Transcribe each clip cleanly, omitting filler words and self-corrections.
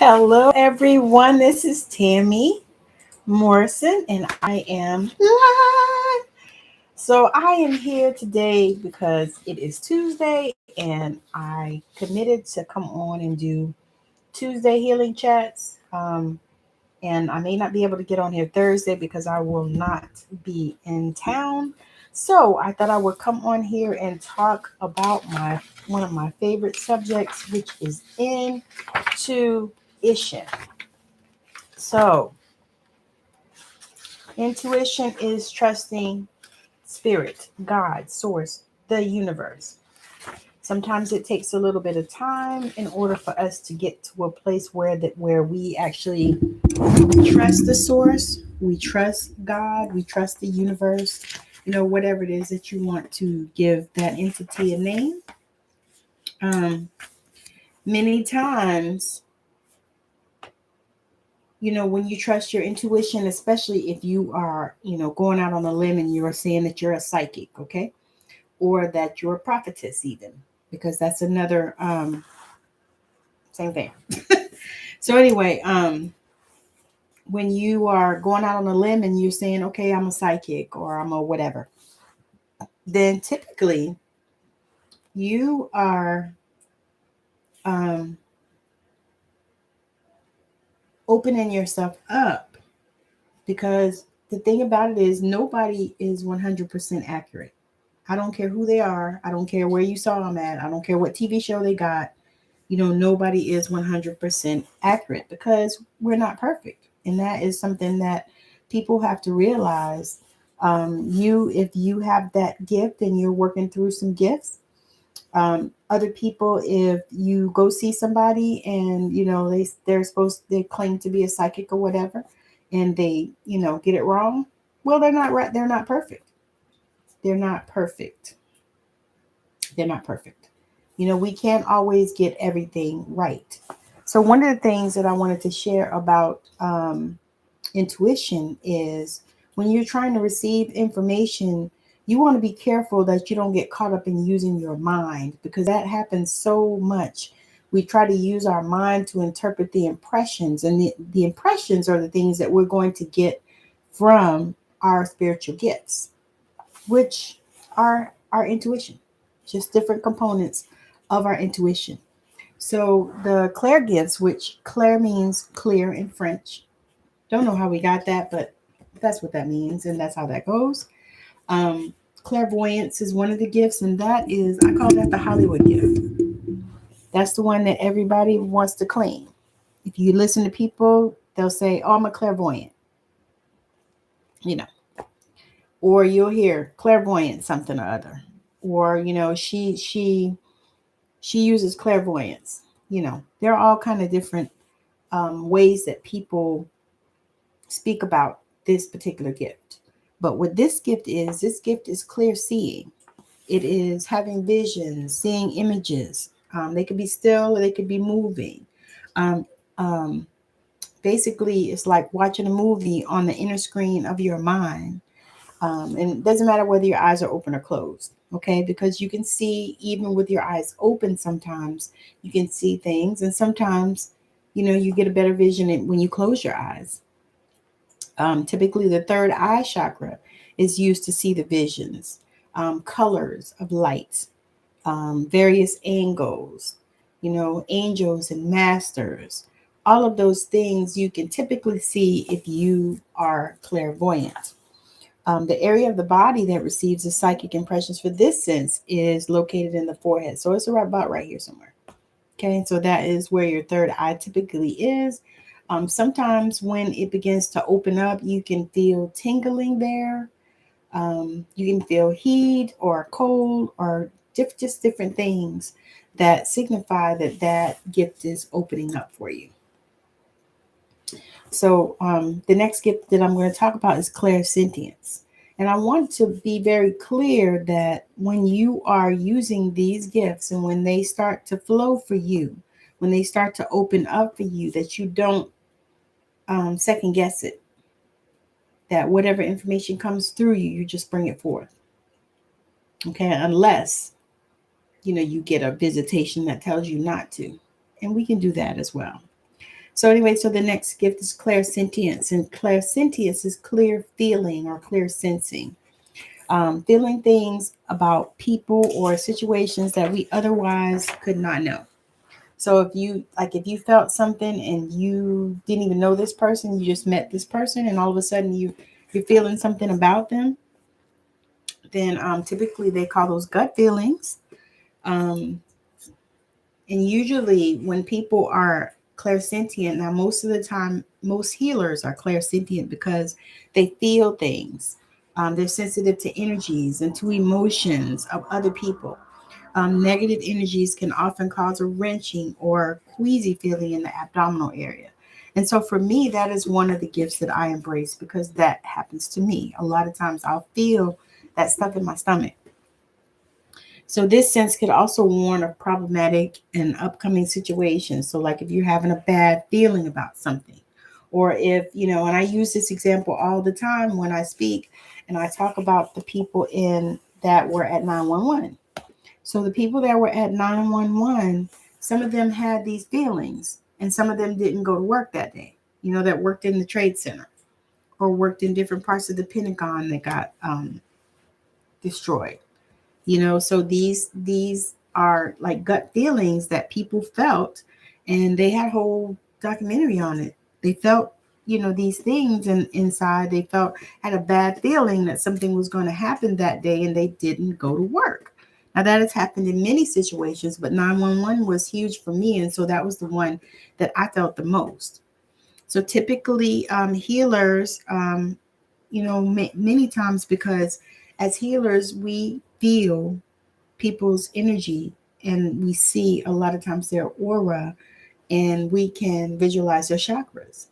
Hello, everyone. This is Tammy Morrison, and I am live. So, I am here today because it is Tuesday, and I committed to come on and do Tuesday healing chats. And I may not be able to get on here Thursday because I will not be in town. So, I thought I would come on here and talk about my one of my favorite subjects, which is intuition. So, intuition is trusting spirit, God, source, the universe. Sometimes it takes a little bit of time in order for us to get to a place where we actually trust the source, we trust God, we trust the universe, whatever it is that you want to give that entity a name. Many times, when you trust your intuition, especially if you are, going out on a limb and you're saying that you're a psychic, okay? Or that you're a prophetess, even, because that's another same thing. So, anyway, when you are going out on a limb and you're saying, okay, I'm a psychic or I'm a whatever, then typically you are um, opening yourself up because the thing about it is nobody is 100% accurate. I don't care who they are. I don't care where you saw them at. I don't care what TV show they got. Nobody is 100% accurate because we're not perfect. And that is something that people have to realize. If you have that gift and you're working through some gifts, other people, if you go see somebody and, they claim to be a psychic or whatever, and they, get it wrong. Well, they're not right. They're not perfect. They're not perfect. They're not perfect. We can't always get everything right. So, one of the things that I wanted to share about intuition is when you're trying to receive information, you want to be careful that you don't get caught up in using your mind because that happens so much. We try to use our mind to interpret the impressions, and the impressions are the things that we're going to get from our spiritual gifts, which are our intuition, just different components of our intuition. So the Claire gifts, which Claire means clear in French. Don't know how we got that, but that's what that means, and that's how that goes. Um, Clairvoyance is one of the gifts, and that is, I call that the Hollywood gift. That's the one that everybody wants to claim. If you listen to people, they'll say, "Oh, I'm a clairvoyant," you know, or you'll hear clairvoyant something or other, or she uses clairvoyance. There are all kind of different ways that people speak about this particular gift. But what this gift is clear seeing. It is having visions, seeing images. They could be still or they could be moving. Um, um, Basically, it's like watching a movie on the inner screen of your mind. And it doesn't matter whether your eyes are open or closed, okay? Because you can see, even with your eyes open, sometimes you can see things. And sometimes, you get a better vision when you close your eyes. Typically, the third eye chakra is used to see the visions, colors of light, various angles, angels and masters. All of those things you can typically see if you are clairvoyant. The area of the body that receives the psychic impressions for this sense is located in the forehead. So it's about right here somewhere. Okay, so that is where your third eye typically is. Sometimes when it begins to open up, you can feel tingling there. You can feel heat or cold or just different things that signify that gift is opening up for you. So the next gift that I'm going to talk about is clairsentience. And I want to be very clear that when you are using these gifts and when they start to flow for you, when they start to open up for you, that you don't second guess it, that whatever information comes through you, you just bring it forth. Okay, unless, you get a visitation that tells you not to. And we can do that as well. So anyway, so the next gift is clairsentience, and clairsentience is clear feeling or clear sensing, feeling things about people or situations that we otherwise could not know. So if you felt something and you didn't even know this person, you just met this person, and all of a sudden you're feeling something about them, then typically they call those gut feelings. Um, and usually when people are clairsentient, now most of the time, most healers are clairsentient because they feel things. They're sensitive to energies and to emotions of other people. Negative energies can often cause a wrenching or queasy feeling in the abdominal area. And so for me, that is one of the gifts that I embrace because that happens to me. A lot of times I'll feel that stuff in my stomach. So this sense could also warn of problematic and upcoming situations. So like if you're having a bad feeling about something, or if, and I use this example all the time when I speak and I talk about the people in that were at 911. So the people that were at 911, some of them had these feelings and some of them didn't go to work that day, that worked in the trade center or worked in different parts of the Pentagon that got destroyed. So these are like gut feelings that people felt, and they had a whole documentary on it. They felt these things, and inside they felt, had a bad feeling that something was going to happen that day, and they didn't go to work. Now that has happened in many situations, but 911 was huge for me, and so that was the one that I felt the most. So typically healers, many times, because as healers we feel people's energy and we see a lot of times their aura, and we can visualize their chakras.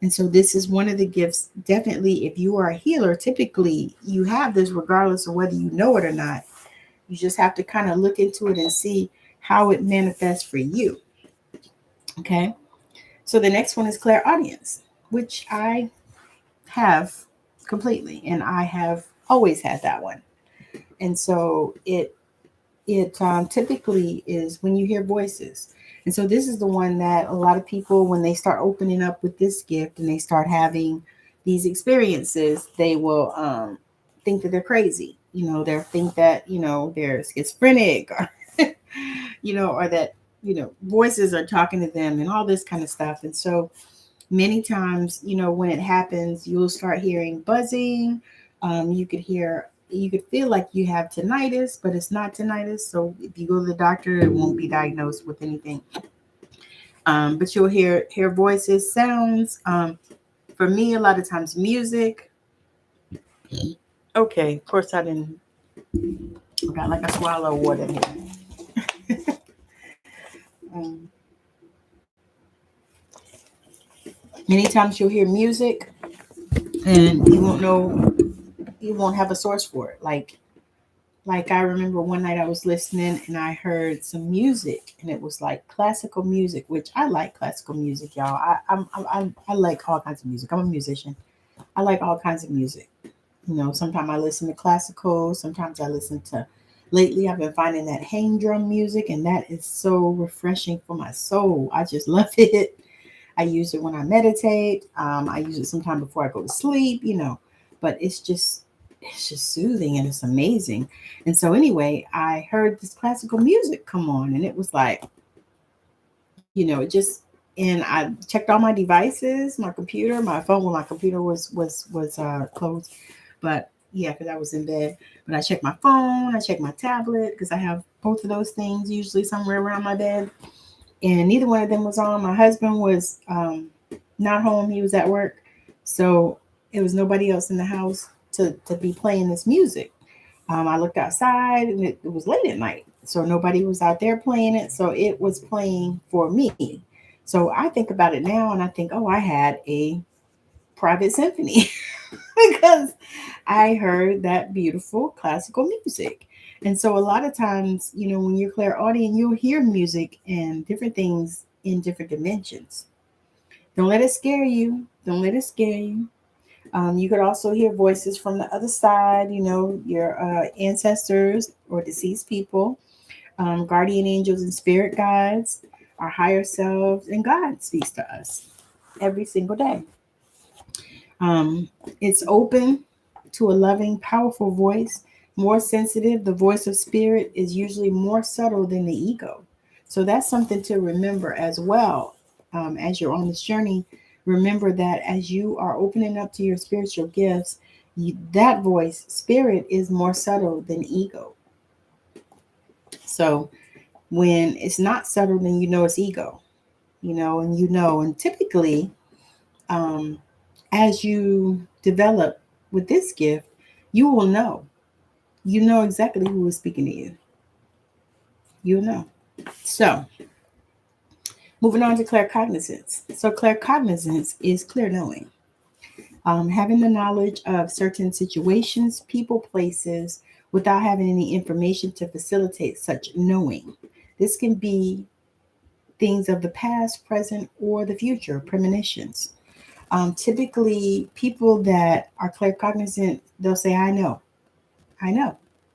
And so this is one of the gifts. Definitely, if you are a healer, typically you have this regardless of whether you know it or not. You just have to kind of look into it and see how it manifests for you. Okay. So the next one is clairaudience, which I have completely, and I have always had that one. And so it typically is when you hear voices. And so this is the one that a lot of people, when they start opening up with this gift and they start having these experiences, they will think that they're crazy. They'll think that, they're schizophrenic, or, or that, voices are talking to them and all this kind of stuff. And so many times, when it happens, you'll start hearing buzzing. You could feel like you have tinnitus, but it's not tinnitus. So if you go to the doctor, it won't be diagnosed with anything. But you'll hear voices, sounds. For me, a lot of times music. Okay, of course I didn't. I got like a swallow of water here. um, Many times you'll hear music, and you won't have a source for it. Like I remember one night I was listening and I heard some music, and it was like classical music, which I like classical music, y'all. I like all kinds of music. I'm a musician. I like all kinds of music. Sometimes I listen to classical. Sometimes I listen to. Lately, I've been finding that hang drum music, and that is so refreshing for my soul. I just love it. I use it when I meditate. I use it sometime before I go to sleep. But it's just soothing and it's amazing. And so anyway, I heard this classical music come on, and it was like, it just, and I checked all my devices, my computer, my phone. Well, my computer was closed, but yeah, because I was in bed. But I checked my phone, I checked my tablet, because I have both of those things usually somewhere around my bed, and neither one of them was on. My husband was not home; he was at work, so it was nobody else in the house to be playing this music. I looked outside, and it was late at night, so nobody was out there playing it. So it was playing for me. So I think about it now, and I think, oh, I had a private symphony because I heard that beautiful classical music. And so a lot of times, when you're clairaudient, you'll hear music and different things in different dimensions. Don't let it scare you. Don't let it scare you. You could also hear voices from the other side, your ancestors or deceased people, guardian angels and spirit guides. our higher selves, and God speaks to us every single day. Um, it's open to a loving, powerful voice, more sensitive. The voice of spirit is usually more subtle than the ego. So that's something to remember as well. As you're on this journey, remember that as you are opening up to your spiritual gifts, that voice, spirit, is more subtle than ego. So when it's not subtle, then you know it's ego, and typically, um, as you develop with this gift, you will know. You know exactly who is speaking to you. You'll know. So, moving on to claircognizance. So, claircognizance is clear knowing, having the knowledge of certain situations, people, places, without having any information to facilitate such knowing. This can be things of the past, present, or the future, premonitions. Typically, people that are claircognizant, they'll say, I know.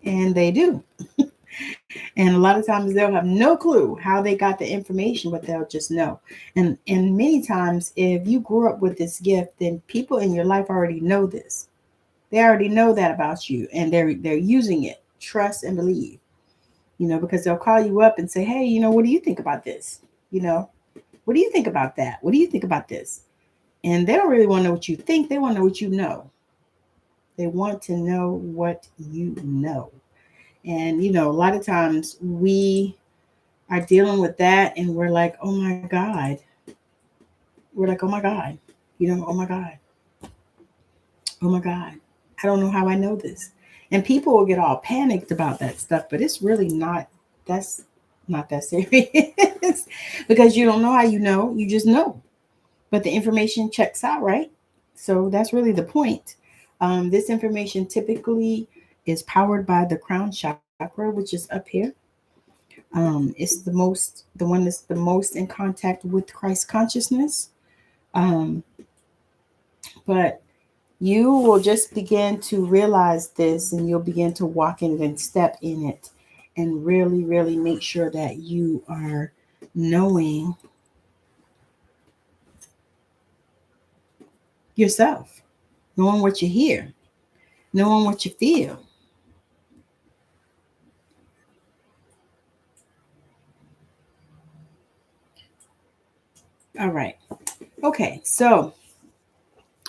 And they do. And a lot of times they'll have no clue how they got the information, but they'll just know. And many times, if you grew up with this gift, then people in your life already know this. They already know that about you, and they're using it. Trust and believe, because they'll call you up and say, hey, what do you think about this? What do you think about that? What do you think about this? And they don't really want to know what you think. They want to know what you know. They want to know what you know. And, a lot of times we are dealing with that and we're like, oh my God. We're like, oh my God. Oh my God. Oh my God. I don't know how I know this. And people will get all panicked about that stuff, but it's really that's not that serious because you don't know how you know. You just know. But the information checks out, right? So that's really the point. This information typically is powered by the crown chakra, which is up here. It's the one that's the most in contact with Christ consciousness. Um, but you will just begin to realize this, and you'll begin to walk in it and step in it, and really, really make sure that you are knowing yourself, knowing what you hear, knowing what you feel. All right. Okay. So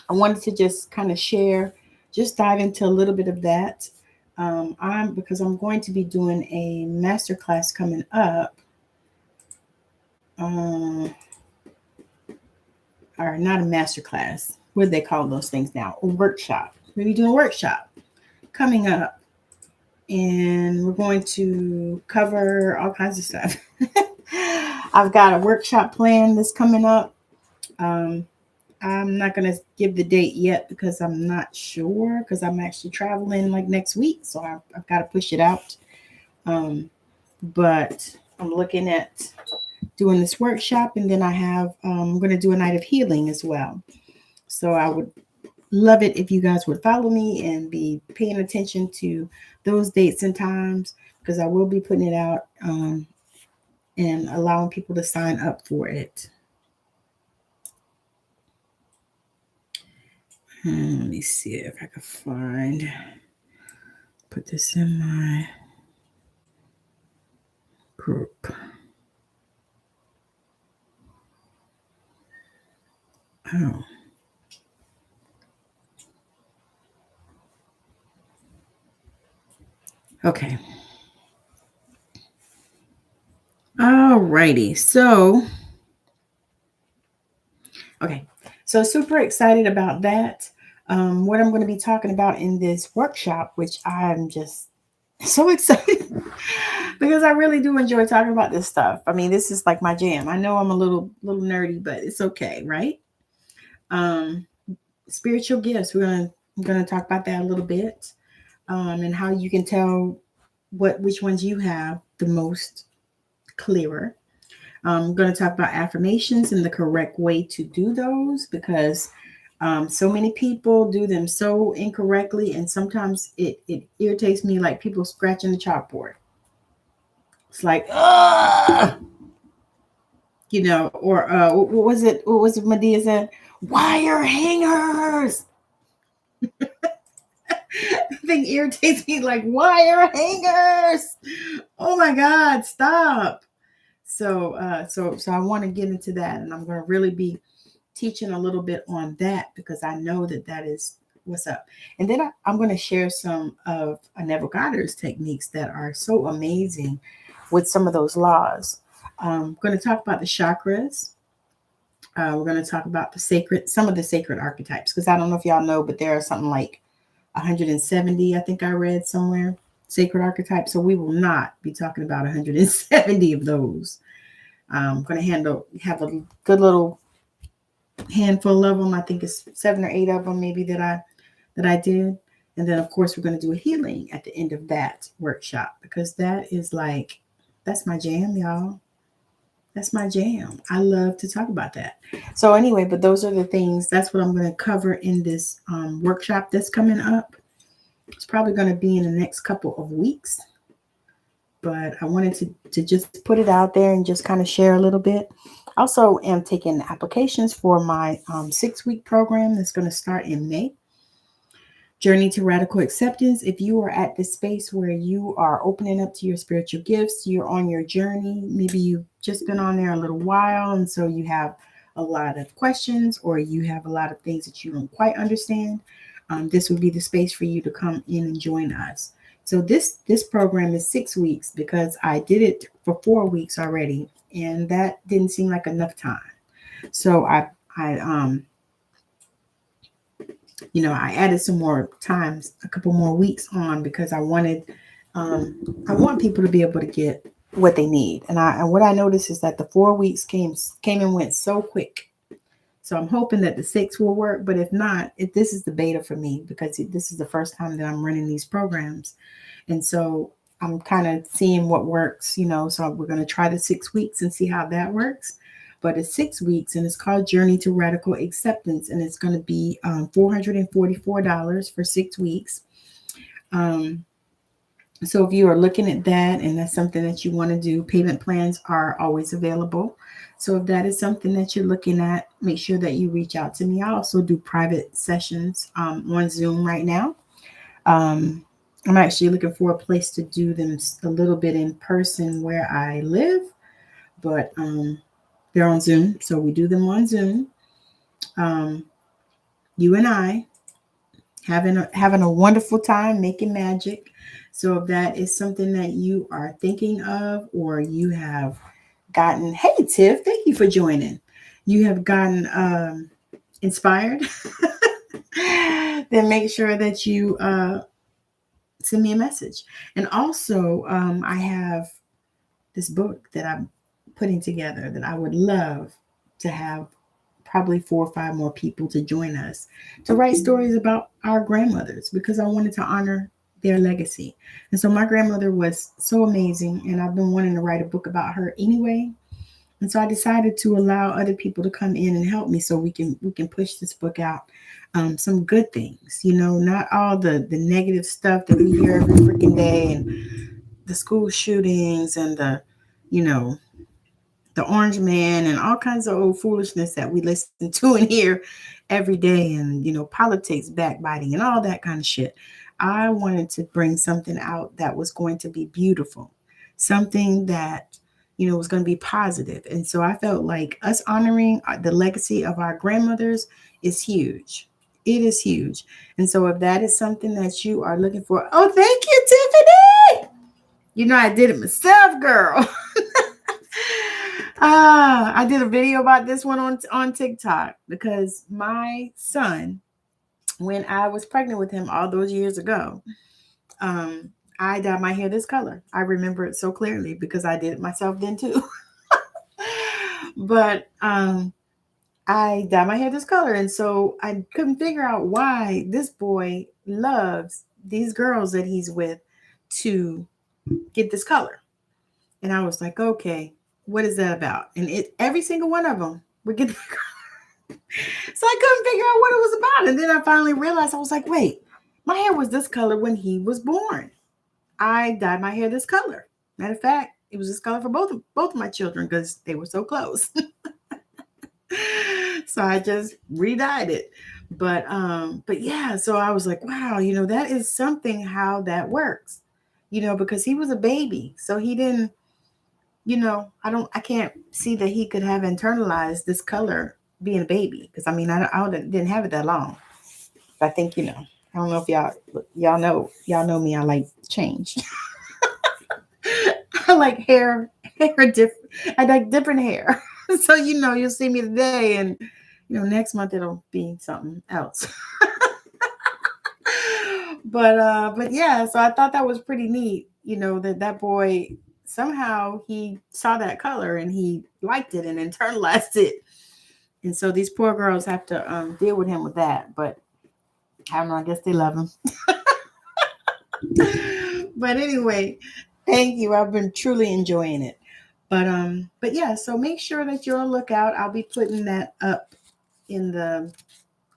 I wanted to just kind of share, just dive into a little bit of that. Because I'm going to be doing a masterclass coming up. Or not a masterclass. What do they call those things now? A workshop. We're going to be doing a workshop coming up. And we're going to cover all kinds of stuff. I've got a workshop plan that's coming up. I'm not going to give the date yet because I'm not sure, because I'm actually traveling like next week. So I've got to push it out. But I'm looking at doing this workshop, and then I'm going to do a night of healing as well. So I would love it if you guys would follow me and be paying attention to those dates and times, because I will be putting it out and allowing people to sign up for it. Let me see if I can put this in my group. Oh. Okay. All righty. So, super excited about that. What I'm going to be talking about in this workshop, which I'm just so excited because I really do enjoy talking about this stuff. I mean, this is like my jam. I know I'm a little nerdy, but it's okay, right? Spiritual gifts. I'm gonna talk about that a little bit, and how you can tell which ones you have the most clearer. I'm going to talk about affirmations and the correct way to do those, because so many people do them so incorrectly, and sometimes it irritates me, like people scratching the chalkboard. It's like, ugh! or what was it Medea said? Wire hangers. The thing irritates me like wire hangers. Oh my God, stop. So I want to get into that, and I'm going to really be teaching a little bit on that because I know that is what's up. And then I'm going to share some of Neville Goddard's techniques that are so amazing with some of those laws. I'm going to talk about the chakras. We're going to talk about some of the sacred archetypes, because I don't know if y'all know, but there are something like 170, I think I read somewhere, sacred archetypes. So we will not be talking about 170 of those. I'm going to have a good little handful of them. I think it's 7 or 8 of them maybe that I did. And then of course we're going to do a healing at the end of that workshop, because that's my jam, y'all. That's my jam. I love to talk about that. So anyway, but those are the things. That's what I'm going to cover in this workshop that's coming up. It's probably going to be in the next couple of weeks. But I wanted to just put it out there and just kind of share a little bit. Also am taking applications for my 6-week program that's going to start in May. Journey to Radical Acceptance. If you are at this space where you are opening up to your spiritual gifts, you're on your journey, maybe you've just been on there a little while, and so you have a lot of questions, or you have a lot of things that you don't quite understand, this would be the space for you to come in and join us. So this program is 6 weeks, because I did it for 4 weeks already, and that didn't seem like enough time. So I added some more times, a couple more weeks on, because I want people to be able to get what they need. And what I noticed is that the 4 weeks came and went so quick. So I'm hoping that the 6 will work, but if not, this is the beta for me, because this is the first time that I'm running these programs. And so I'm kind of seeing what works, so we're going to try the 6 weeks and see how that works. But it's 6 weeks, and it's called Journey to Radical Acceptance, and it's going to be $444 for 6 weeks. So if you are looking at that and that's something that you want to do, payment plans are always available. So if that is something that you're looking at, make sure that you reach out to me. I also do private sessions on Zoom right now. I'm actually looking for a place to do them a little bit in person where I live, but they're on Zoom. So we do them on Zoom. You and I having a wonderful time making magic. So if that is something that you are thinking of, or you have gotten, hey Tiff, thank you for joining. You have gotten inspired, then make sure that you send me a message. And also, I have this book that I'm putting together that I would love to have probably 4 or 5 more people to join us to write stories about our grandmothers, because I wanted to honor their legacy. And so my grandmother was so amazing, and I've been wanting to write a book about her anyway. And so I decided to allow other people to come in and help me, so we can push this book out. Some good things, not all the negative stuff that we hear every freaking day, and the school shootings, and the Orange Man, and all kinds of old foolishness that we listen to and hear every day, and politics, backbiting, and all that kind of shit. I wanted to bring something out that was going to be beautiful, something that was going to be positive. And so I felt like us honoring the legacy of our grandmothers is huge. It is huge. And so if that is something that you are looking for, oh, thank you, Tiffany. I did it myself, girl. I did a video about this one on TikTok, because my son, when I was pregnant with him all those years ago, I dyed my hair this color. I remember it so clearly because I did it myself then too. But I dyed my hair this color. And so I couldn't figure out why this boy loves these girls that he's with to get this color. And I was like, okay, what is that about? And every single one of them would get the color. So I couldn't figure out what it was about. And then I finally realized, I was like, wait, my hair was this color when he was born. I dyed my hair this color. Matter of fact, It was this color for both of my children because they were so close. So I just re-dyed it. But yeah, so I was like, wow, that is something how that works. Because he was a baby. So he didn't, I can't see that he could have internalized this color being a baby. Because I mean, I didn't have it that long. But I think, I don't know if y'all know me. I like change. I like hair different. I like different hair. So you'll see me today, and next month it'll be something else. But yeah, so I thought that was pretty neat. That boy somehow he saw that color and he liked it and internalized it. And so these poor girls have to deal with him with that. But I don't know. I guess they love him. But anyway, thank you. I've been truly enjoying it. But yeah, so make sure that you're on the lookout. I'll be putting that up in the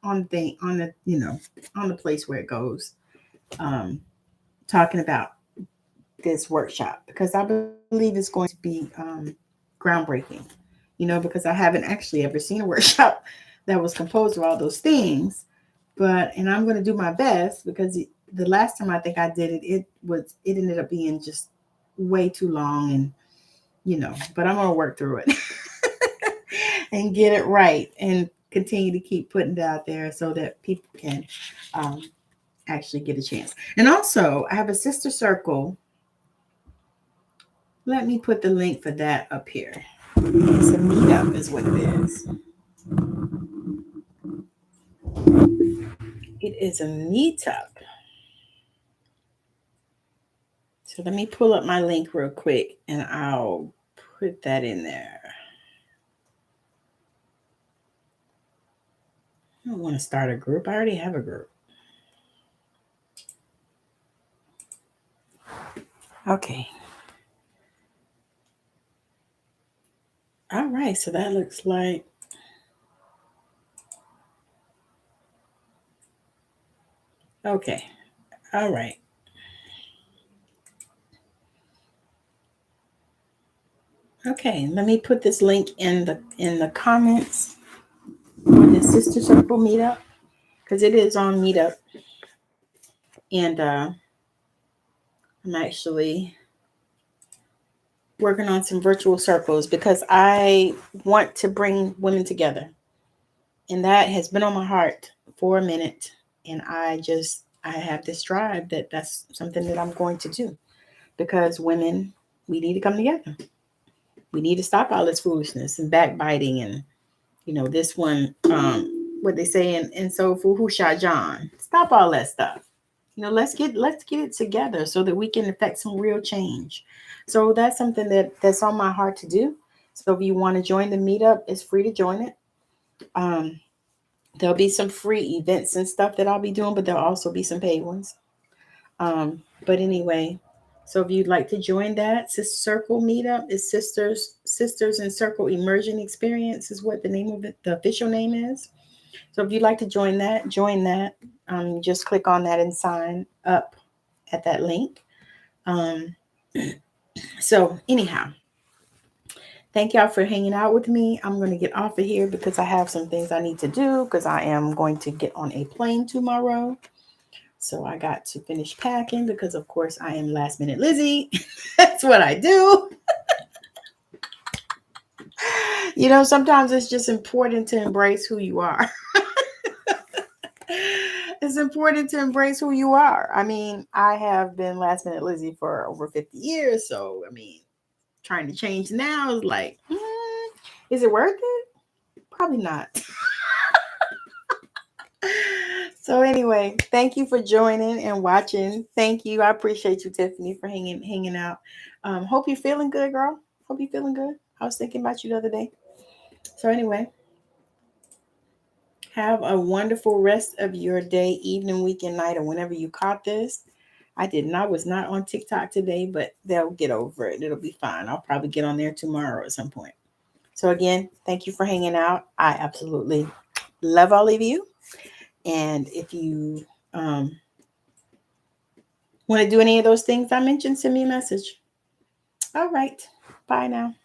on the place where it goes. Talking about this workshop because I believe it's going to be groundbreaking. Because I haven't actually ever seen a workshop that was composed of all those things. And I'm going to do my best because the last time I think I did it, it ended up being just way too long and but I'm going to work through it and get it right and continue to keep putting it out there so that people can actually get a chance. And also, I have a sister circle. Let me put the link for that up here. It's a meetup is what it is. It is a meetup. So let me pull up my link real quick and I'll put that in there. I don't want to start a group. I already have a group. Okay. All right. So that looks like. Okay. All right. Okay. Let me put this link in the comments for the Sister Circle meetup because it is on Meetup. And I'm actually working on some virtual circles because I want to bring women together. And that has been on my heart for a minute. And I have this drive that's something that I'm going to do because women, we need to come together. We need to stop all this foolishness and backbiting and, this one, what they say in Soul Food, who shot John? Stop all that stuff. Let's get it together so that we can affect some real change. So that's something that's on my heart to do. So if you want to join the meetup, it's free to join it. There'll be some free events and stuff that I'll be doing, but there'll also be some paid ones. But anyway, so if you'd like to join that, Sister Circle meetup is Sisters in Circle Immersion Experience is what the name of it, the official name is. So if you'd like to join that. Just click on that and sign up at that link. So anyhow, thank y'all for hanging out with me. I'm going to get off of here because I have some things I need to do because I am going to get on a plane tomorrow. So I got to finish packing because, of course, I am last minute Lizzie. That's what I do. Sometimes it's just important to embrace who you are. It's important to embrace who you are. I mean, I have been last minute Lizzie for over 50 years. So, I mean, trying to change now is like, is it worth it? Probably not. So anyway, thank you for joining and watching. Thank you. I appreciate you, Tiffany, for hanging out. Hope you're feeling good, girl. Hope you're feeling good. I was thinking about you the other day. So anyway, have a wonderful rest of your day, evening, weekend, night, or whenever you caught this. Was not on TikTok today, but they'll get over it. It'll be fine. I'll probably get on there tomorrow at some point. So again, thank you for hanging out. I absolutely love all of you. And if you want to do any of those things I mentioned, send me a message. All right. Bye now.